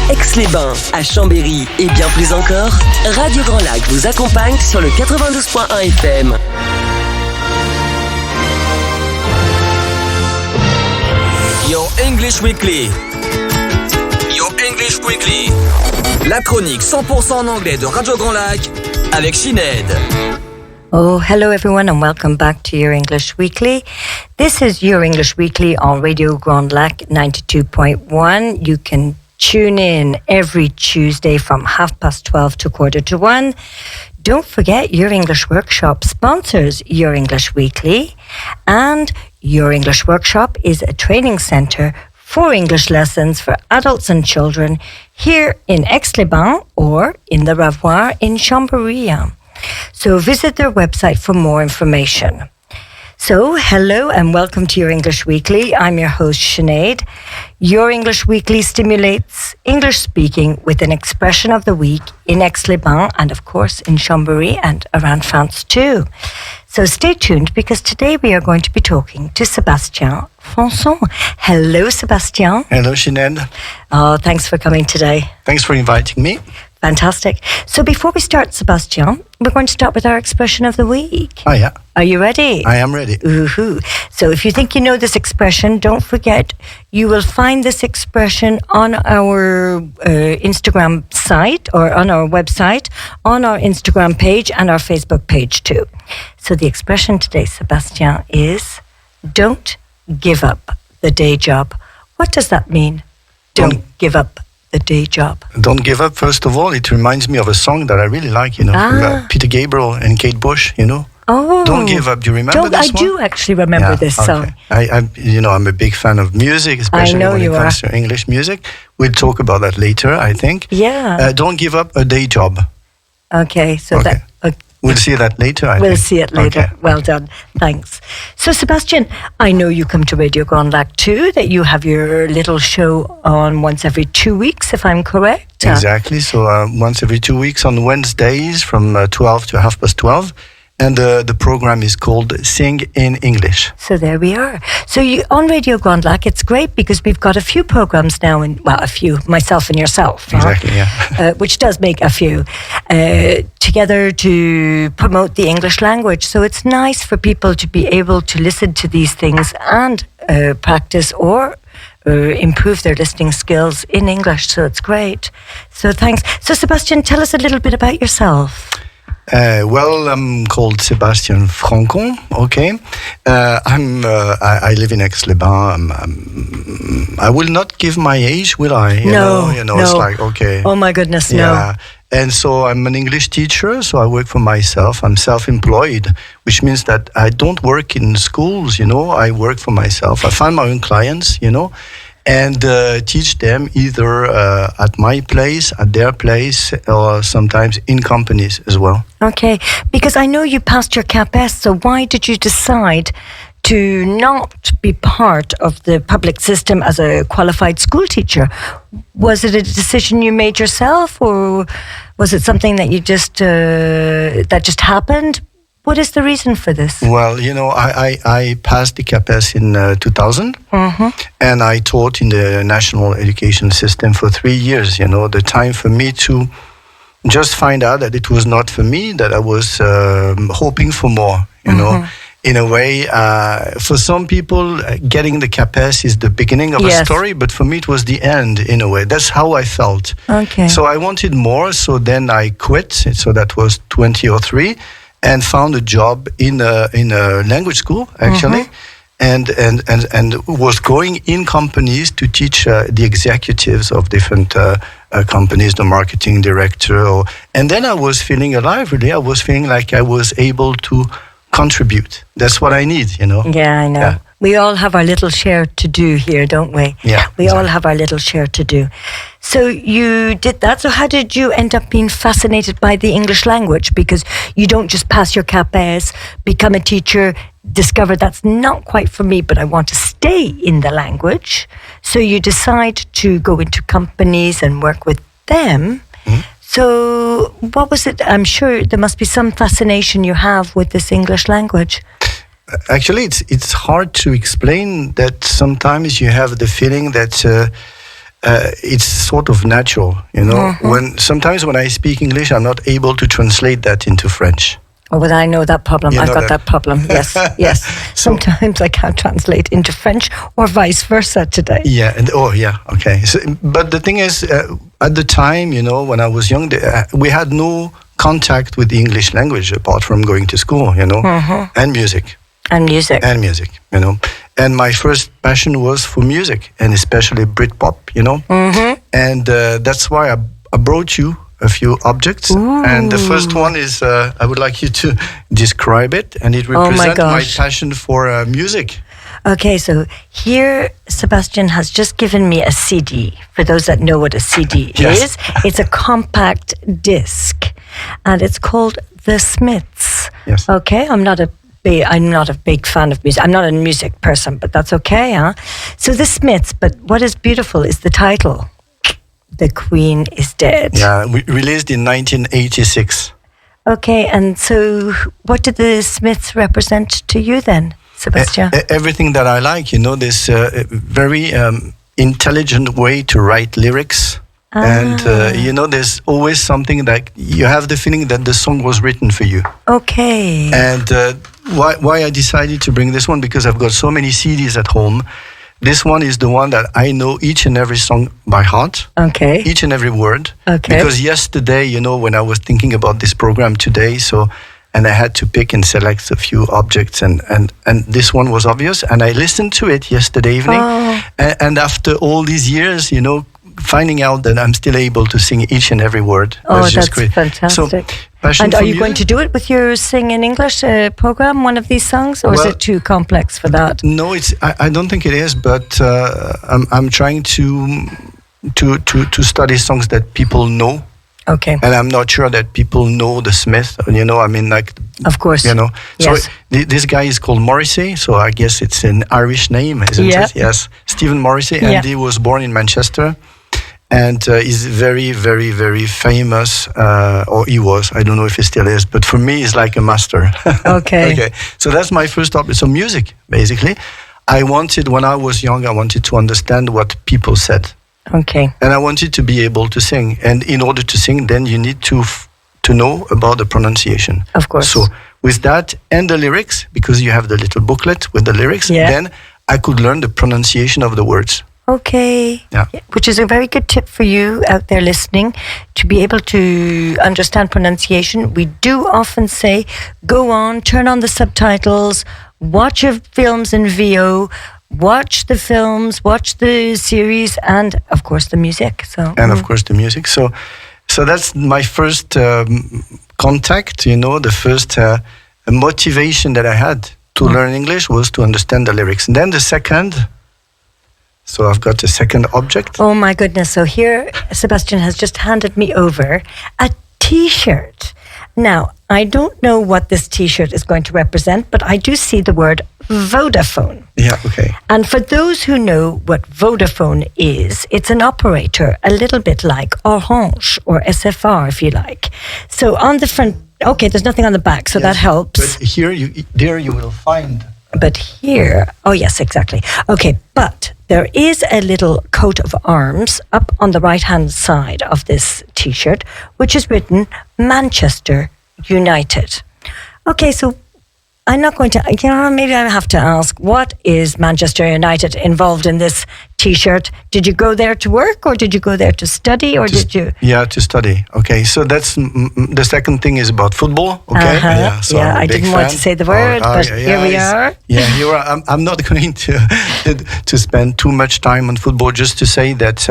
aix-les-bains, à Chambéry et bien plus encore, Radio Grand Lac vous accompagne sur le 92.1 FM. Your English Weekly. Your English Weekly. La chronique 100% en anglais de Radio Grand Lac avec Sinead. Oh, hello everyone and welcome back to Your English Weekly. This is Your English Weekly on Radio Grand Lac 92.1. You can tune in every Tuesday from 12:30 to 1:15. Don't forget, Your English Workshop sponsors Your English Weekly, and Your English Workshop is a training centre for English lessons for adults and children here in Aix-les-Bains or in the Ravoir in Chambéry. So visit their website for more information. So, hello and welcome to Your English Weekly. I'm your host, Sinead. Your English Weekly stimulates English speaking with an expression of the week in Aix-les-Bains and, of course, in Chambéry and around France too. So stay tuned because today we are going to be talking to Sébastien Fonson. Hello, Sébastien. Hello, Sinead. Oh, thanks for coming today. Thanks for inviting me. Fantastic. So before we start, Sébastien, we're going to start with our expression of the week. Oh, yeah. Are you ready? I am ready. Ooh-hoo. So if you think you know this expression, don't forget, you will find this expression on our Instagram site or on our website, on our Instagram page and our Facebook page too. So the expression today, Sébastien, is don't give up the day job. What does that mean? Don't give up the day job. Don't give up. First of all, it reminds me of a song that I really like, from Peter Gabriel and Kate Bush, Oh, Don't Give Up. Do you remember this one? I do actually remember this song. I'm a big fan of music, especially when it comes to English music. We'll talk about that later, I think. Yeah. Don't give up a day job. Okay, so that... We'll see that later, I think. We'll see it later. Okay. Well done. Thanks. So, Sébastien, I know you come to Radio Grand Lac too, that you have your little show on once every 2 weeks, if I'm correct. Exactly. So, once every 2 weeks on Wednesdays from 12 to 12:30. And the program is called Sing in English. So there we are. So on Radio Grand Lac, it's great because we've got a few programs now, a few, myself and yourself. Exactly, yeah. Which does make a few, together to promote the English language. So it's nice for people to be able to listen to these things and practice or improve their listening skills in English. So it's great. So thanks. So Sébastien, tell us a little bit about yourself. I'm called Sébastien Fonson. Okay, I live in Aix-les-Bains. I will not give my age, will I? No. It's like okay. Oh my goodness, no. Yeah. And so I'm an English teacher, so I work for myself. I'm self-employed, which means that I don't work in schools. I work for myself. I find my own clients. And teach them either at my place, at their place, or sometimes in companies as well. Okay, because I know you passed your CAPES, so why did you decide to not be part of the public system as a qualified school teacher? Was it a decision you made yourself, or was it something that you that just happened? What is the reason for this? Well, I passed the CAPES in 2000, and I taught in the national education system for 3 years. The time for me to just find out that it was not for me, that I was hoping for more, In a way, for some people, getting the CAPES is the beginning of a story, but for me it was the end, in a way. That's how I felt. Okay. So I wanted more, so then I quit. So that was 2003. And found a job in a language school, actually, and was going in companies to teach the executives of different companies, the marketing director. And then I was feeling alive, really. I was feeling like I was able to contribute. That's what I need, Yeah, I know. Yeah. We all have our little share to do here, don't we? Yeah. We all have our little share to do. So you did that. So how did you end up being fascinated by the English language? Because you don't just pass your CAPES, become a teacher, discover that's not quite for me, but I want to stay in the language. So you decide to go into companies and work with them. So what was it? I'm sure there must be some fascination you have with this English language. Actually, it's hard to explain that sometimes you have the feeling that it's sort of natural, Sometimes when I speak English, I'm not able to translate that into French. Oh, well, I know that problem. I've got that problem. Yes, yes. Sometimes I can't translate into French or vice versa today. Yeah. Okay. But the thing is, at the time, when I was young, we had no contact with the English language apart from going to school, and music. And music. And my first passion was for music, and especially Britpop, And that's why I brought you a few objects. Ooh. And the first one is, I would like you to describe it, and it represents my passion for music. Okay, so here Sebastian has just given me a CD. For those that know what a CD is, it's a compact disc, and it's called The Smiths. Yes. Okay, I'm not a big fan of music. I'm not a music person, but that's okay, huh? So The Smiths, but what is beautiful is the title. The Queen is Dead. Yeah, released in 1986. Okay, and so what did the Smiths represent to you then, Sebastian? Everything that I like, this very intelligent way to write lyrics. And, there's always something that you have the feeling that the song was written for you. Okay. And why I decided to bring this one, because I've got so many CDs at home. This one is the one that I know each and every song by heart. Okay. Each and every word. Okay. Because yesterday, when I was thinking about this program today, and I had to pick and select a few objects, and this one was obvious. And I listened to it yesterday evening. Oh. And after all these years, finding out that I'm still able to sing each and every word. That's just great. Fantastic. So, and are you going to do it with your Sing in English program, one of these songs, or is it too complex for that? No, I don't think it is, but I'm trying to study songs that people know. Okay. And I'm not sure that people know the Smith, Of course. So yes. This guy is called Morrissey, so I guess it's an Irish name, isn't it? Yes. Stephen Morrissey, and he was born in Manchester. And he's very, very, very famous, or he was. I don't know if he still is, but for me, he's like a master. Okay. Okay. So that's my first topic. So music, basically. When I was young, I wanted to understand what people said. Okay. And I wanted to be able to sing. And in order to sing, then you need to know about the pronunciation. Of course. So with that and the lyrics, because you have the little booklet with the lyrics, then I could learn the pronunciation of the words. Okay. Yeah. Which is a very good tip for you out there listening, to be able to understand pronunciation. We do often say, go on, turn on the subtitles, watch your films in VO, watch the films, watch the series, and of course the music. Of course the music. So that's my first contact, the first motivation that I had to learn English was to understand the lyrics. And then the second... So I've got a second object. Oh my goodness. So here, Sebastian has just handed me over a T-shirt. Now, I don't know what this T-shirt is going to represent, but I do see the word Vodafone. Yeah, okay. And for those who know what Vodafone is, it's an operator, a little bit like Orange or SFR, if you like. So on the front, okay, there's nothing on the back, so that helps. But here, you will find... But here, oh yes, exactly. Okay, but there is a little coat of arms up on the right-hand side of this T-shirt, which is written Manchester United. Okay, so I'm not going to, maybe I have to ask, what is Manchester United involved in this T-shirt? Did you go there to work, or did you go there to study, or did you? Yeah, to study. Okay, so that's the second thing is about football. Okay, so I didn't want to say the word, but here we are. Yeah, here I'm not going to spend too much time on football. Just to say that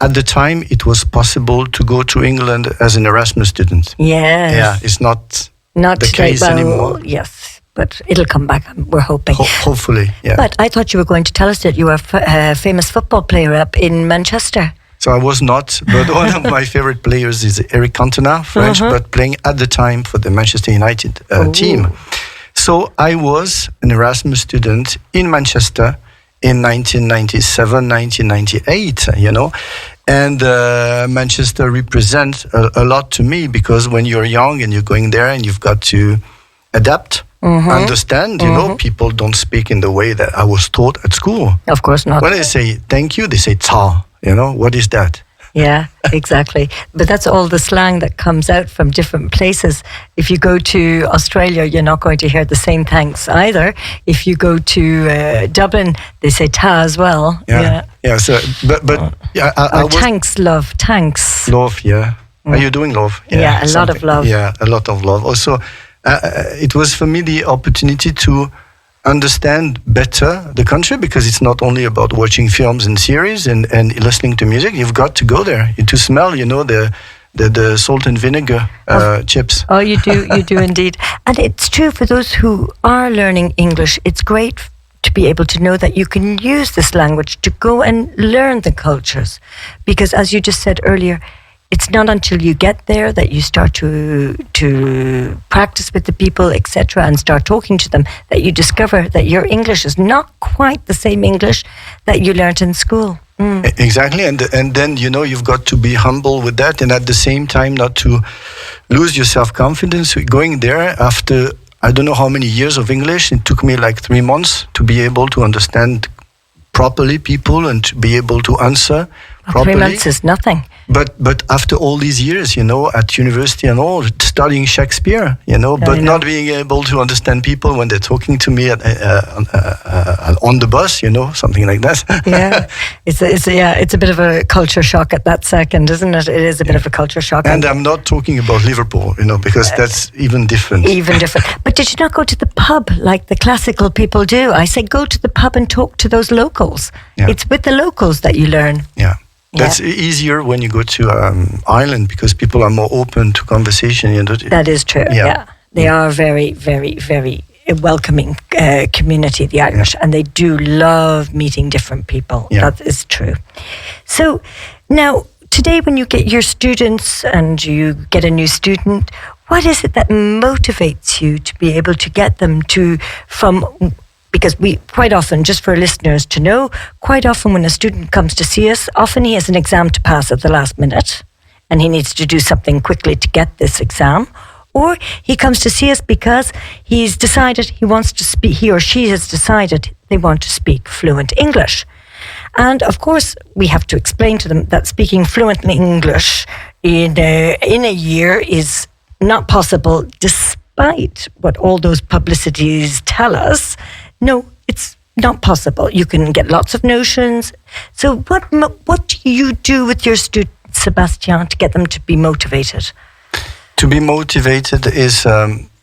at the time it was possible to go to England as an Erasmus student. Yes. Yeah, it's not the case anymore. Yes. But it'll come back, we're hoping. Hopefully, yeah. But I thought you were going to tell us that you were a famous football player up in Manchester. So I was not, but one of my favorite players is Eric Cantona, French, but playing at the time for the Manchester United team. So I was an Erasmus student in Manchester in 1997, 1998, And Manchester represents a lot to me, because when you're young and you're going there and you've got to adapt, understand, people don't speak in the way that I was taught at school. Of course not. When they say thank you, they say ta. What is that? Yeah, exactly. But that's all the slang that comes out from different places. If you go to Australia, you're not going to hear the same thanks either. If you go to Dublin, they say ta as well. Yeah. So, but I thanks, love, thanks. Love, yeah. Are you doing love? Yeah, a lot of love. Yeah, a lot of love. Also, it was for me the opportunity to understand better the country, because it's not only about watching films and series and listening to music. You've got to go there to smell, the salt and vinegar chips. Oh, you do indeed. And it's true for those who are learning English. It's great to be able to know that you can use this language to go and learn the cultures. Because as you just said earlier, it's not until you get there that you start to practice with the people, etc., and start talking to them, that you discover that your English is not quite the same English that you learned in school. Exactly, and then you've got to be humble with that, and at the same time not to lose your self-confidence. Going there after I don't know how many years of English, it took me like 3 months to be able to understand properly people and to be able to answer properly. 3 months is nothing. But after all these years, at university and all, studying Shakespeare, but not being able to understand people when they're talking to me on the bus, something like that. Yeah, it's a bit of a culture shock at that second, isn't it? It is a bit of a culture shock. And I'm not talking about Liverpool, because that's even different. But did you not go to the pub like the classical people do? I say go to the pub and talk to those locals. Yeah. It's with the locals that you learn. Yeah. That's easier when you go to Ireland, because people are more open to conversation. That is true. Yeah. They are very, very, very welcoming community, the Irish, and they do love meeting different people. Yeah. That is true. So now, today when you get your students and you get a new student, what is it that motivates you to be able to get them because we quite often, just for listeners to know, quite often when a student comes to see us, often he has an exam to pass at the last minute and he needs to do something quickly to get this exam. Or he comes to see us because he's decided he wants to speak, he or she has decided they want to speak fluent English. And of course, we have to explain to them that speaking fluent English in a year is not possible, despite what all those publicities tell us. No, it's not possible. You can get lots of notions. So what do you do with your students, Sébastien, to get them to be motivated? To be motivated is,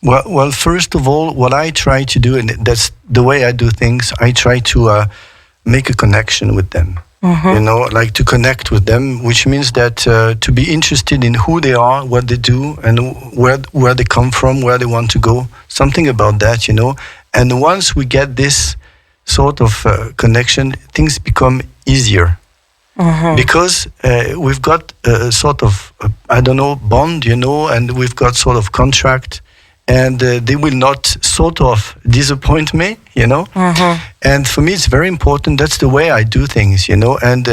well, first of all, what I try to do, and that's the way I do things, I try to make a connection with them. Mm-hmm. Like to connect with them, which means that to be interested in who they are, what they do, and where they come from, where they want to go, something about that, And once we get this sort of connection, things become easier. Mm-hmm. Because we've got a sort of, bond, and we've got sort of contract, and they will not sort of disappoint me, Mm-hmm. And for me, it's very important. That's the way I do things, and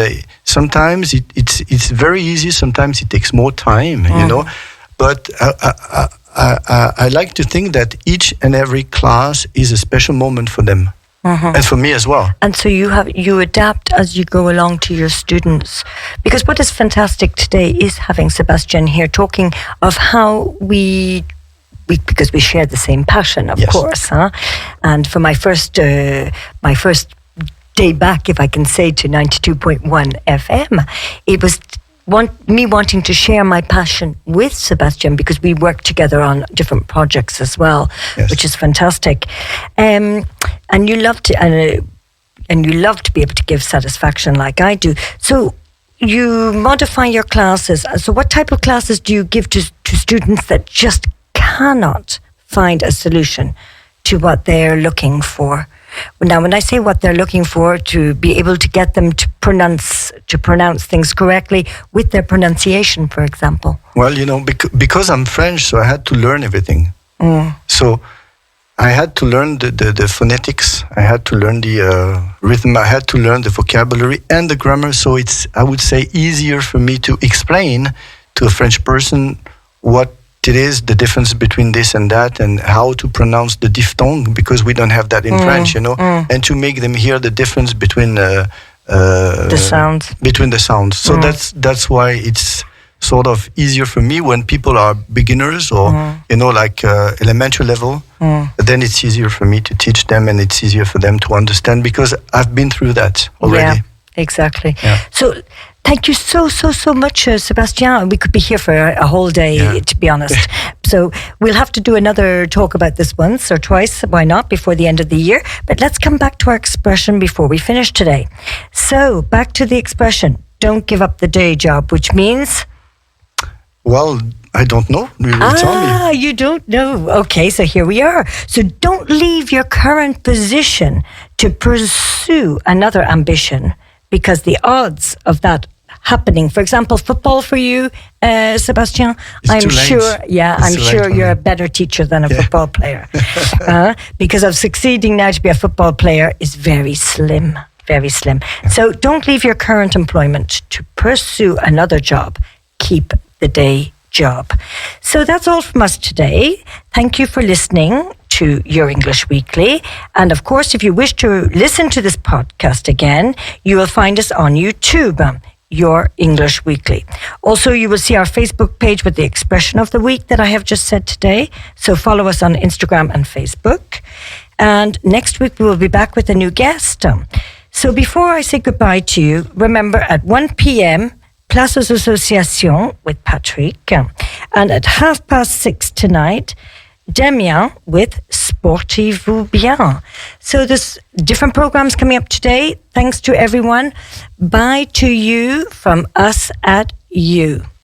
sometimes it's very easy. Sometimes it takes more time, But I like to think that each and every class is a special moment for them. Mm-hmm. And for me as well. And so you adapt as you go along to your students. Because what is fantastic today is having Sébastien here talking of how because we share the same passion, of course. Huh? And for my first day back, if I can say, to 92.1 FM, it was me wanting to share my passion with Sébastien, because we work together on different projects as well, which is fantastic. And you love to, and you love to be able to give satisfaction like I do. So you modify your classes. So what type of classes do you give to students that just cannot find a solution to what they're looking for? Now, when I say what they're looking for, to be able to get them to pronounce things correctly with their pronunciation, for example. Well, because I'm French, so I had to learn everything. So I had to learn the phonetics. I had to learn the rhythm. I had to learn the vocabulary and the grammar. So it's, I would say, easier for me to explain to a French person what it is, the difference between this and that, and how to pronounce the diphthong, because we don't have that in French, and to make them hear the difference between the sounds. Between the sounds. So that's why it's sort of easier for me when people are beginners or, like elementary level. Then it's easier for me to teach them and it's easier for them to understand because I've been through that already. Yeah, exactly. Yeah. So thank you so much, Sébastien. We could be here for a whole day, to be honest. So we'll have to do another talk about this once or twice, why not, before the end of the year. But let's come back to our expression before we finish today. So back to the expression, don't give up the day job, which means... Well, I don't know. You will tell me. You don't know. Okay, so here we are. So don't leave your current position to pursue another ambition because the odds of that happening, for example, football for you, Sébastien, I'm sure you're a better teacher than a football player. Because of succeeding now to be a football player is very slim. Very slim. Yeah. So don't leave your current employment to pursue another job. Keep the day job. So that's all from us today. Thank you for listening to Your English Weekly. And of course, if you wish to listen to this podcast again, you will find us on YouTube, Your English Weekly. Also, you will see our Facebook page with the expression of the week that I have just said today. So follow us on Instagram and Facebook. And next week, we will be back with a new guest. So before I say goodbye to you, remember at 1 p.m., Place aux Associations with Patrick. And at 6:30 tonight, Damien with Sportez-vous bien. So there's different programs coming up today. Thanks to everyone. Bye to you from us at you.